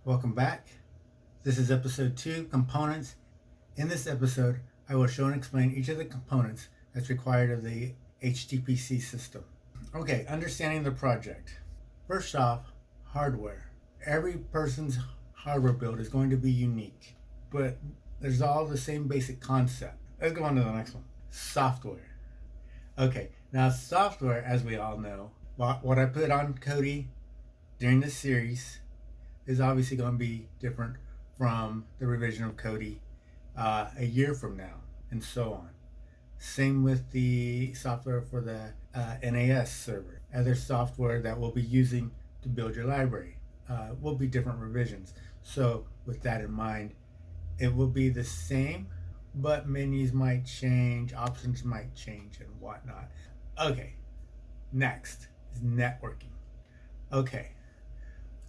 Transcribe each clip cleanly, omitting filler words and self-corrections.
Welcome back. This is episode 2, components. In this episode, I will show and explain each of the components that's required of the HTPC system. Okay, understanding the project. First off, hardware. Every person's hardware build is going to be unique, but there's all the same basic concept. Let's go on to the next one. Software. Okay, now software, as we all know, what I put on Kodi during this series is obviously going to be different from the revision of Kodi a year from now, and so on. Same with the software for the NAS server. Other software that we'll be using to build your library will be different revisions. So with that in mind, it will be the same, but menus might change, options might change, and whatnot. Okay, next is networking. Okay,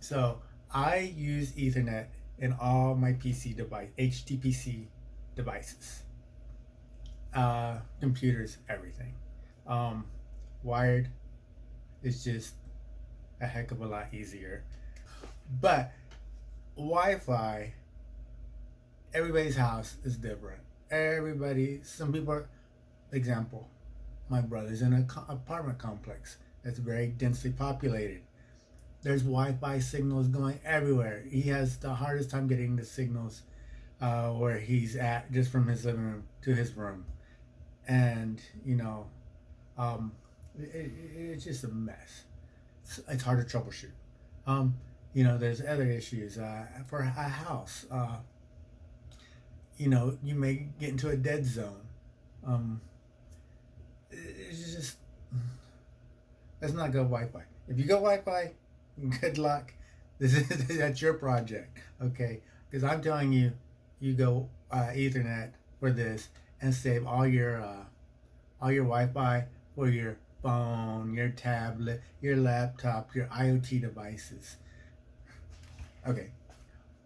so I use Ethernet in all my PC device, HTPC devices, computers, everything. Wired is just a heck of a lot easier. But Wi-Fi, everybody's house is different. Some people are, example, my brother's in an apartment complex that's very densely populated. There's Wi-Fi signals going everywhere. He has the hardest time getting the signals where he's at, just from his living room to his room. And, it's just a mess. It's hard to troubleshoot. There's other issues. For a house, you may get into a dead zone. It's just, let's not go Wi-Fi. If you go Wi-Fi, good luck. That's your project, okay? Because I'm telling you, you go Ethernet for this and save all your Wi-Fi for your phone, your tablet, your laptop, your IoT devices. Okay,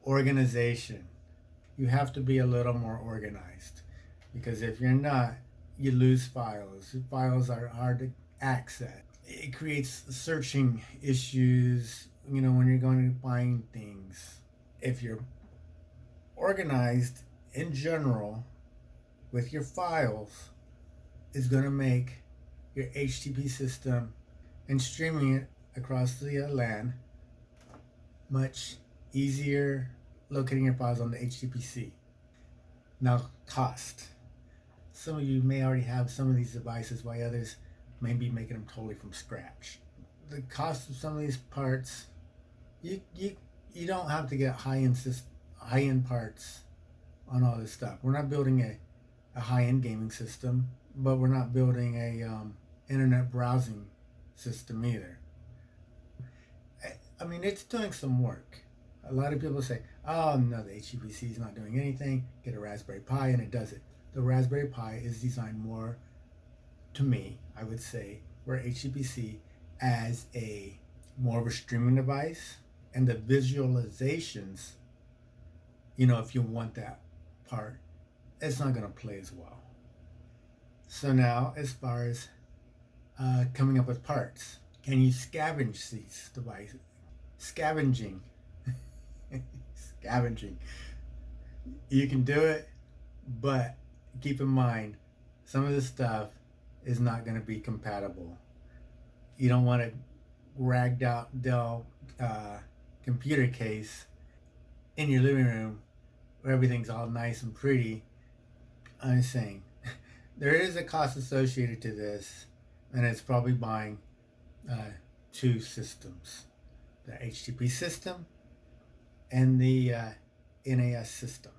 organization. You have to be a little more organized, because if you're not, you lose files. Files are hard to access. It creates searching issues, when you're going to find things. If you're organized in general with your files, it's going to make your HTTP system and streaming it across the LAN much easier, locating your files on the HTPC. Now, cost. Some of you may already have some of these devices, while others may be making them totally from scratch. The cost of some of these parts, you don't have to get high-end parts on all this stuff. We're not building a high-end gaming system, but we're not building a internet browsing system either. I mean, it's doing some work. A lot of people say, oh no, the HTPC is not doing anything, get a Raspberry Pi, and it does it. The Raspberry Pi is designed more, to me, I would say, for HTPC as more of a streaming device, and the visualizations, if you want that part, it's not going to play as well. So now, as far as coming up with parts, can you scavenge these devices? Scavenging. You can do it, but keep in mind, some of this stuff is not going to be compatible. You don't want a ragged out Dell computer case in your living room where everything's all nice and pretty. I'm saying there is a cost associated to this, and it's probably buying two systems, the HTTP system and the NAS system.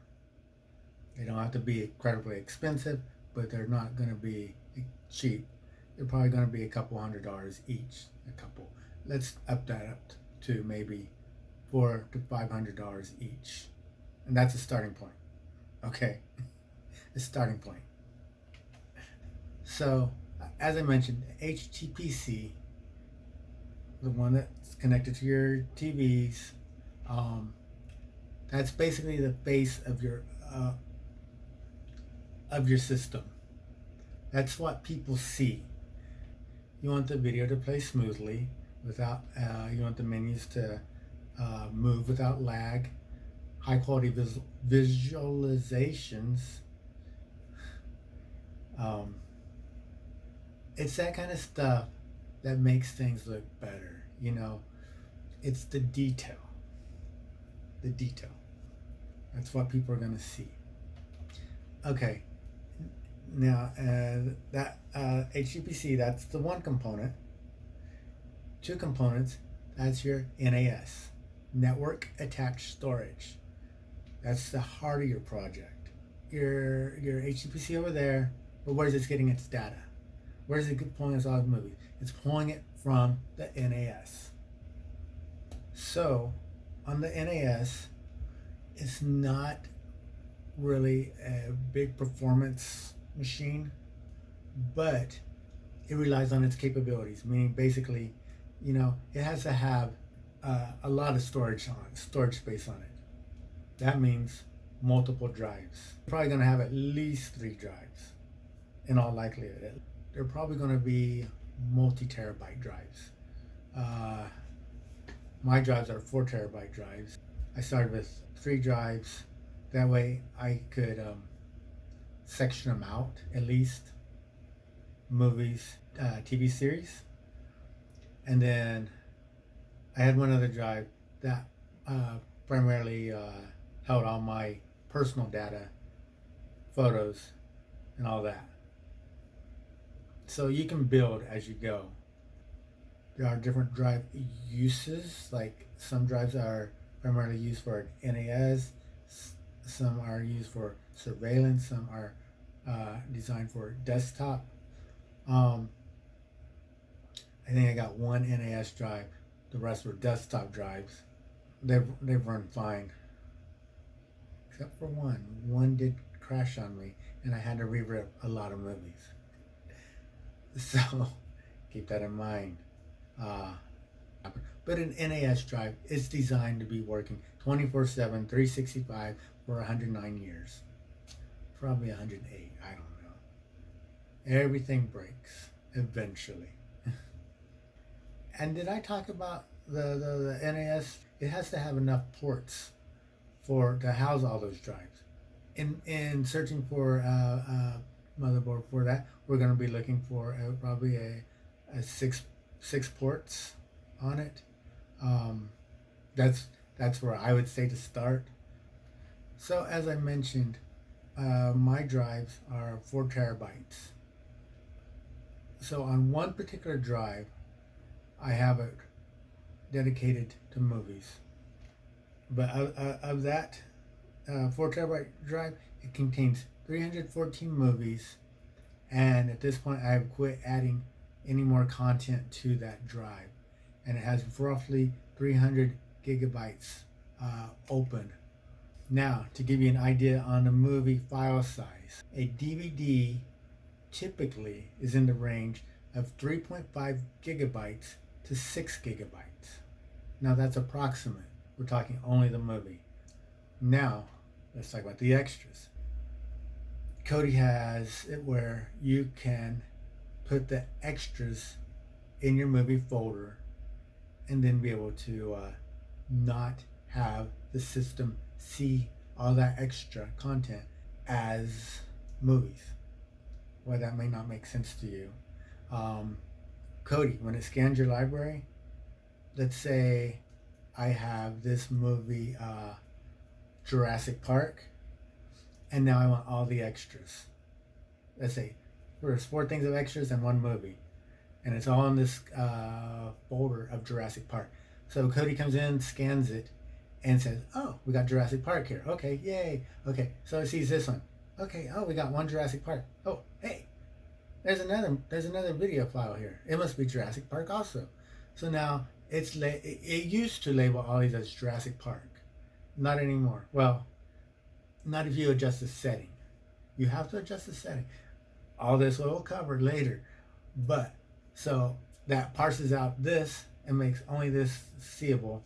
They don't have to be incredibly expensive, but they're not going to be cheap. They're probably going to be a couple $100 each. Let's up that up to maybe $400 to $500 each, and that's a starting point. Okay, a starting point. So, as I mentioned, HTPC, the one that's connected to your TVs, that's basically the face of your system. That's what people see. You want the video to play smoothly without, you want the menus to move without lag, high quality visualizations. Um, it's that kind of stuff that makes things look better. You know, it's the detail. The detail. That's what people are going to see. Okay. Now, that HTPC, that's the one component. Two components, that's your NAS, Network Attached Storage. That's the heart of your project. Your HTPC over there, but where is it getting its data? Where is it pulling its all the movies? It's pulling it from the NAS. So, on the NAS, it's not really a big performance machine, but it relies on its capabilities, meaning basically, you know, it has to have a lot of storage space on it. That means multiple drives. You're probably going to have at least 3 drives in all likelihood. They're probably going to be multi-terabyte drives. My drives are 4 terabyte drives. I started with 3 drives. That way I could section them out, at least movies, TV series. And then I had one other drive that primarily held all my personal data, photos, and all that. So you can build as you go. There are different drive uses, like some drives are primarily used for NAS, some are used for surveillance, some are designed for desktop. I think I got one NAS drive. The rest were desktop drives. They've run fine, except for one. One did crash on me, and I had to rerip a lot of movies. So keep that in mind. But an NAS drive is designed to be working 24/7, 365 for 109 years. Probably 108. I don't know. Everything breaks eventually. And did I talk about the NAS? It has to have enough ports to house all those drives. In searching for a motherboard for that, we're going to be looking for probably a six ports on it. That's where I would say to start. So as I mentioned, my drives are 4 terabytes. So on one particular drive, I have it dedicated to movies. But of that 4 terabyte drive, it contains 314 movies, and at this point I have quit adding any more content to that drive, and it has roughly 300 gigabytes open. Now, to give you an idea on the movie file size, a DVD typically is in the range of 3.5 gigabytes to 6 gigabytes. Now that's approximate. We're talking only the movie. Now, let's talk about the extras. Kodi has it where you can put the extras in your movie folder and then be able to not have the system see all that extra content as movies. Well, that may not make sense to you. Kodi, when it scans your library, let's say I have this movie, Jurassic Park, and now I want all the extras. Let's say there's 4 things of extras and 1 movie, and it's all in this folder of Jurassic Park. So Kodi comes in, scans it, and says, "Oh, we got Jurassic Park here. Okay, yay. Okay, so it sees this one. Okay, oh, we got 1 Jurassic Park. Oh, hey, there's another video file here. It must be Jurassic Park also." So now it used to label all these as Jurassic Park. Not anymore. Well, not if you adjust the setting. You have to adjust the setting. All this we'll cover later. But so that parses out this and makes only this seeable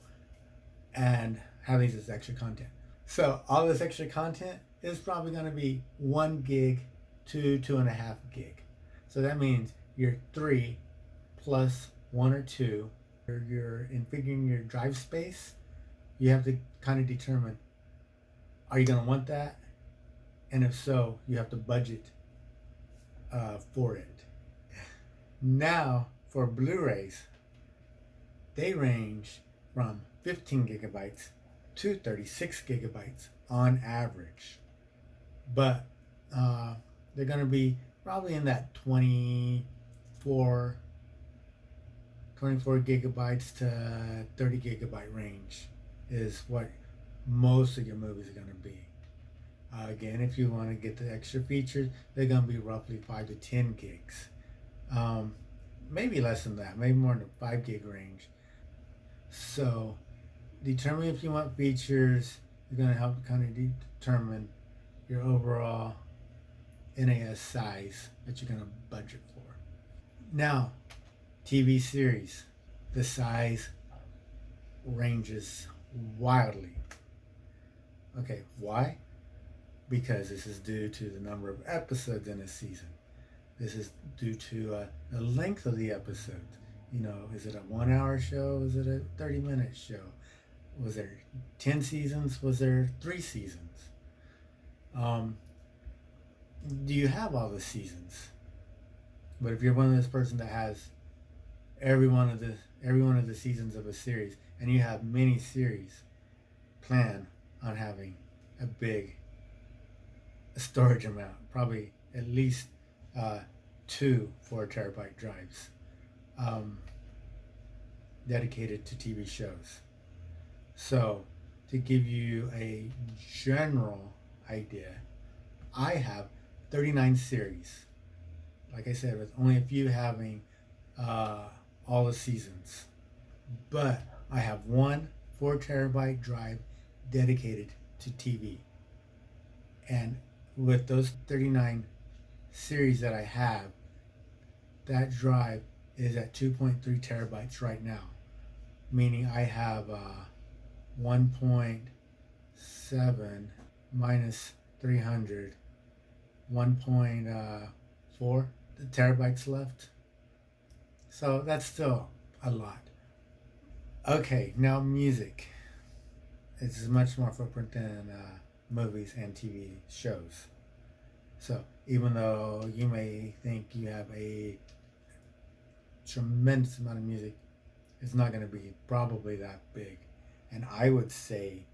and have these as extra content. So all this extra content is probably going to be 1 gig to 2.5 gig. So that means your 3 plus 1 or 2. You're in figuring your drive space. you have to kind of determine, are you going to want that? And if so, you have to budget for it. Now, for Blu-rays, they range from 15 gigabytes to 36 gigabytes on average. But they're going to be probably in that 24 gigabytes to 30 gigabyte range is what most of your movies are going to be. Again, if you want to get the extra features, they're going to be roughly 5 to 10 gigs. Maybe less than that, maybe more in the 5 gig range. So, determine if you want features. You're going to help kind of determine your overall NAS size that you're going to budget for. Now, TV series, the size ranges wildly. Okay, why? Because this is due to the number of episodes in a season. This is due to the length of the episodes. You know, is it a 1 hour show? Is it a 30-minute show? Was there 10 seasons? Was there 3 seasons? Do you have all the seasons? But if you're one of those person that has every one of the seasons of a series, and you have many series, plan on having a big storage amount, probably at least 2 4 terabyte drives dedicated to TV shows. So, to give you a general idea, I have 39 series. Like I said, with only a few having all the seasons. But I have 1 4 terabyte drive dedicated to TV. And with those 39 series that I have, that drive is at 2.3 terabytes right now. Meaning I have 1.7 minus 300, 1.4 terabytes left. So that's still a lot. Okay, now music. It's much more footprint than movies and TV shows. So even though you may think you have a tremendous amount of music, it's not going to be probably that big. And I would say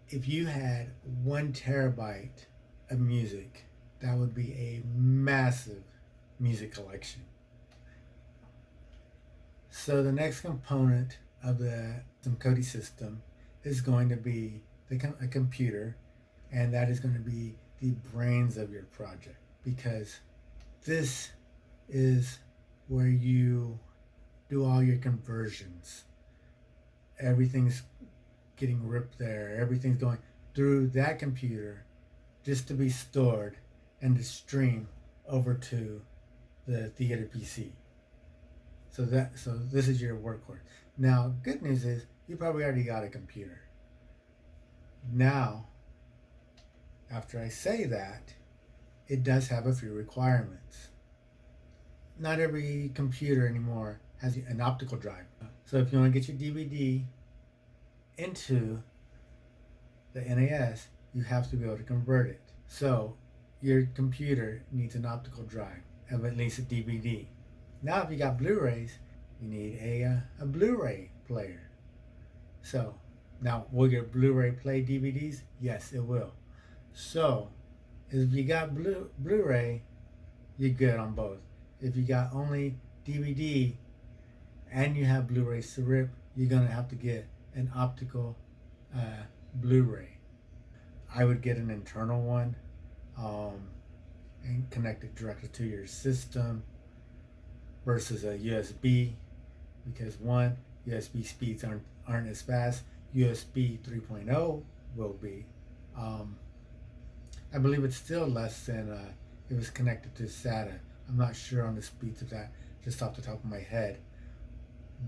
if you had 1 terabyte of music, that would be a massive music collection. So the next component of the Kodi system is going to be a computer, and that is going to be the brains of your project, because this is where you do all your conversions. Everything's getting ripped there. Everything's going through that computer just to be stored and to stream over to the theater PC. So this is your workhorse. Now, good news is you probably already got a computer. Now, after I say that, it does have a few requirements. Not every computer anymore has an optical drive. So if you want to get your DVD into the NAS, you have to be able to convert it. So your computer needs an optical drive of at least a DVD. Now if you got Blu-rays, you need a Blu-ray player. So now, will your Blu-ray play DVDs? Yes, it will. So if you got Blu-ray, you're good on both. If you got only DVD and you have Blu-rays to rip, you're going to have to get an optical Blu-ray. I would get an internal one and connect it directly to your system versus a USB, because one, USB speeds aren't as fast. USB 3.0 will be. I believe it's still less than if it was connected to SATA. I'm not sure on the speeds of that just off the top of my head.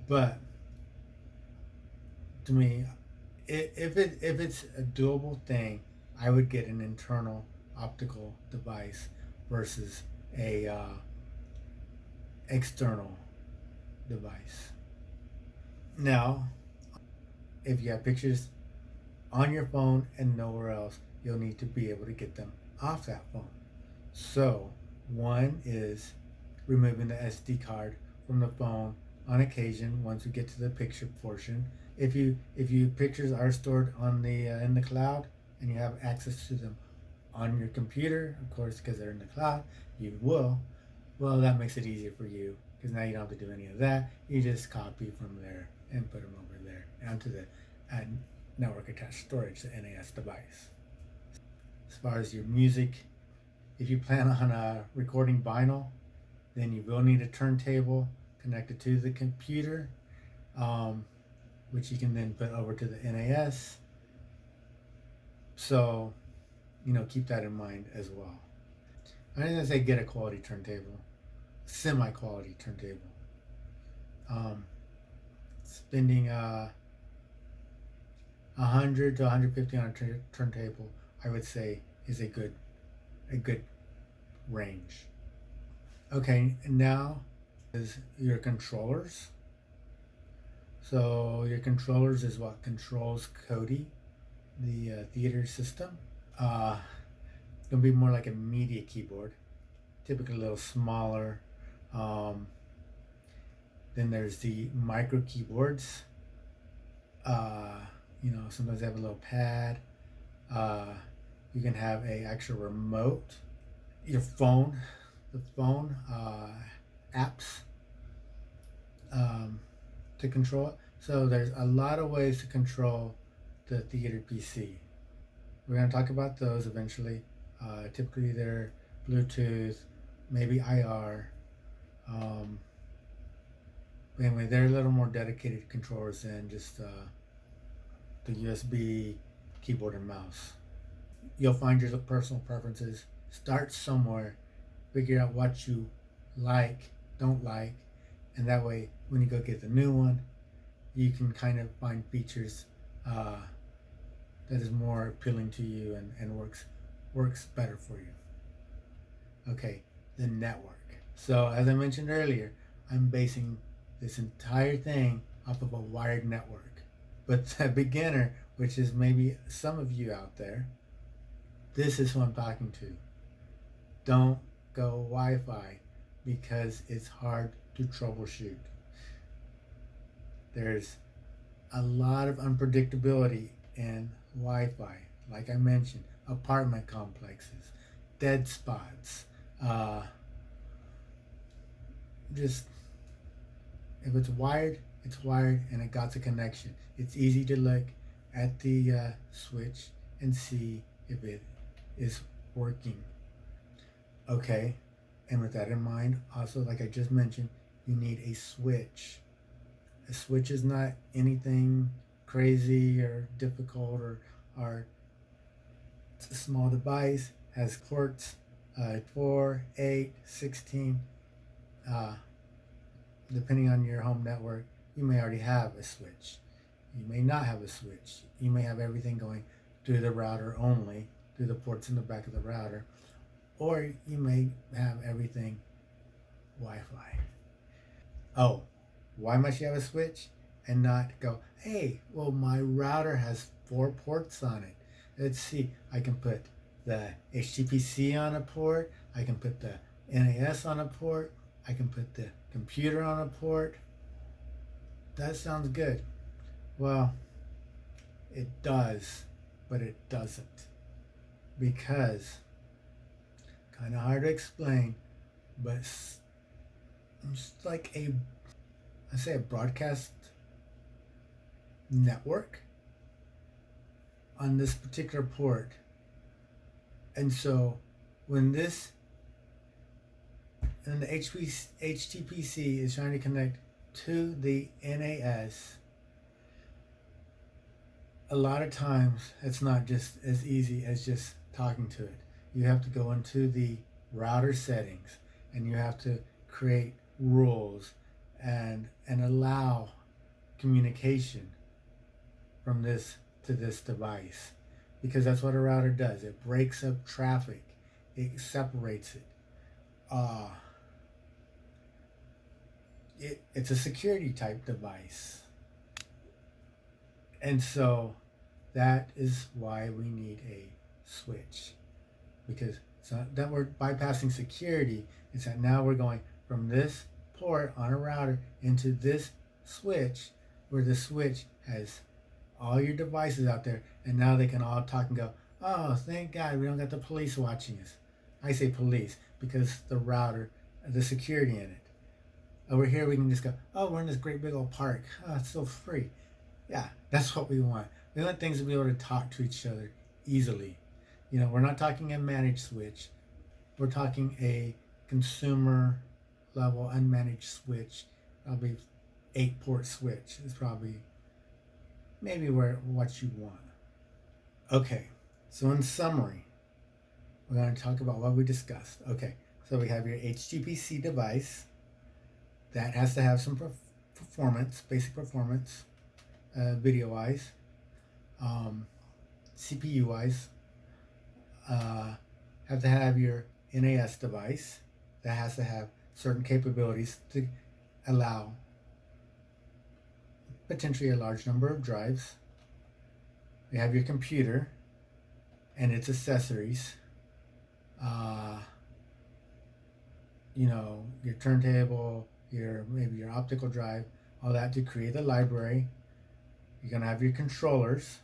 But to me, if it's a doable thing, I would get an internal optical device versus a external device. Now, if you have pictures on your phone and nowhere else. You'll need to be able to get them off that phone. So one is removing the SD card from the phone on occasion once we get to the picture portion. If you pictures are stored on the in the cloud and you have access to them on your computer, of course, because they're in the cloud, you will. Well, that makes it easier for you because now you don't have to do any of that. You just copy from there and put them over there onto the network attached storage, the NAS device. As far as your music, if you plan on recording vinyl, then you will need a turntable connected to the computer, which you can then put over to the NAS. So, keep that in mind as well. I didn't say get a quality turntable, semi-quality turntable. Spending $100 to $150 on a turntable, I would say, is a good range. Okay, now is your controllers. So your controllers is what controls Kodi, the theater system. It'll be more like a media keyboard, typically a little smaller. Then there's the micro keyboards. Sometimes they have a little pad. You can have a actual remote. Your phone, the phone apps to control it. So there's a lot of ways to control the theater PC. We're going to talk about those eventually. Typically they're Bluetooth, maybe IR. Anyway, they're a little more dedicated controllers than just the USB keyboard and mouse. You'll find your personal preferences. Start somewhere, figure out what you like, don't like, and that way when you go get the new one, you can kind of find features that is more appealing to you and works better for you. Okay, the network. So as I mentioned earlier, I'm basing this entire thing off of a wired network. But the beginner, which is maybe some of you out there, this is who I'm talking to. Don't go Wi-Fi because it's hard to troubleshoot. There's a lot of unpredictability in Wi-Fi. Like I mentioned, apartment complexes, dead spots, just if it's wired and it got a connection. It's easy to look at the switch and see if it is working. Okay, and with that in mind, also like I just mentioned, you need a switch. A switch is not anything crazy or difficult or it's a small device, has ports 4, 8, 16. Depending on your home network, you may already have a switch. You may not have a switch. You may have everything going through the router only, through the ports in the back of the router, or you may have everything Wi-Fi. Oh, why must you have a switch and not go, hey, well, my router has 4 ports on it. Let's see, I can put the HTPC on a port, I can put the NAS on a port, I can put the computer on a port. That sounds good. Well, it does, but it doesn't. Because, kind of hard to explain, but it's like a broadcast network on this particular port. And so when the HTPC is trying to connect to the NAS, a lot of times it's not just as easy as just talking to it. You have to go into the router settings and you have to create rules and allow communication from this to this device, because that's what a router does. It breaks up traffic, it separates it. It's a security type device, and so That is why we need a switch, because it's not that we're bypassing security. It's that now we're going from this port on a router into this switch, where the switch has all your devices out there, and now they can all talk and go, oh, thank God we don't got the police watching us. I say police because the router, the security in it. Over here we can just go, oh, we're in this great big old park. Oh, it's so free. Yeah, that's what we want. We want things to be able to talk to each other easily. You know, we're not talking a managed switch. We're talking a consumer level unmanaged switch. Probably 8-port switch is probably maybe what you want. Okay, so in summary, we're going to talk about what we discussed. Okay, so we have your HTPC device that has to have some performance, basic performance, video-wise, CPU-wise. Have to have your NAS device that has to have certain capabilities to allow potentially a large number of drives. You have your computer and its accessories. You know, your turntable, maybe your optical drive, all that to create the library. You're gonna have your controllers,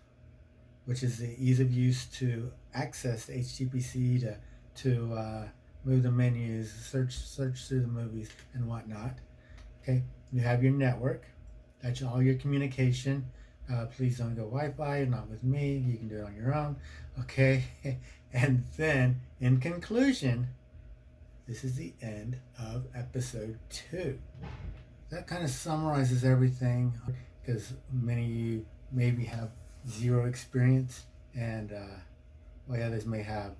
which is the ease of use to access the HTPC to move the menus, search through the movies and whatnot. Okay, you have your network. That's all your communication. Please don't go Wi-Fi, not with me. You can do it on your own. Okay, and then in conclusion, this is the end of episode 2. That kind of summarizes everything, because many of you maybe have zero experience, and while others may have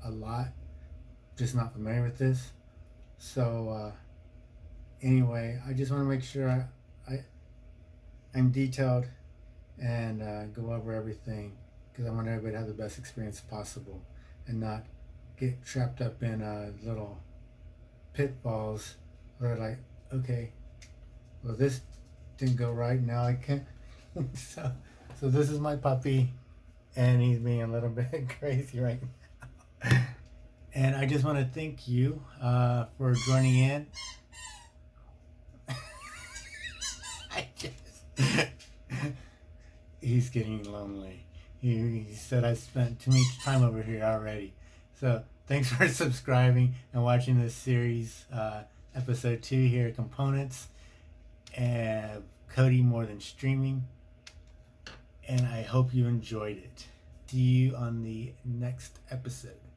a lot, just not familiar with this. So anyway, I just want to make sure I'm detailed and go over everything, because I want everybody to have the best experience possible and not get trapped up in little pitfalls where like, okay, well, this didn't go right, now I can't. so this is my puppy, and he's being a little bit crazy right now. And I just want to thank you for joining in. He's getting lonely. He said I spent too much time over here already. So thanks for subscribing and watching this series, episode 2 here, Components, and Kodi More Than Streaming. And I hope you enjoyed it. See you on the next episode.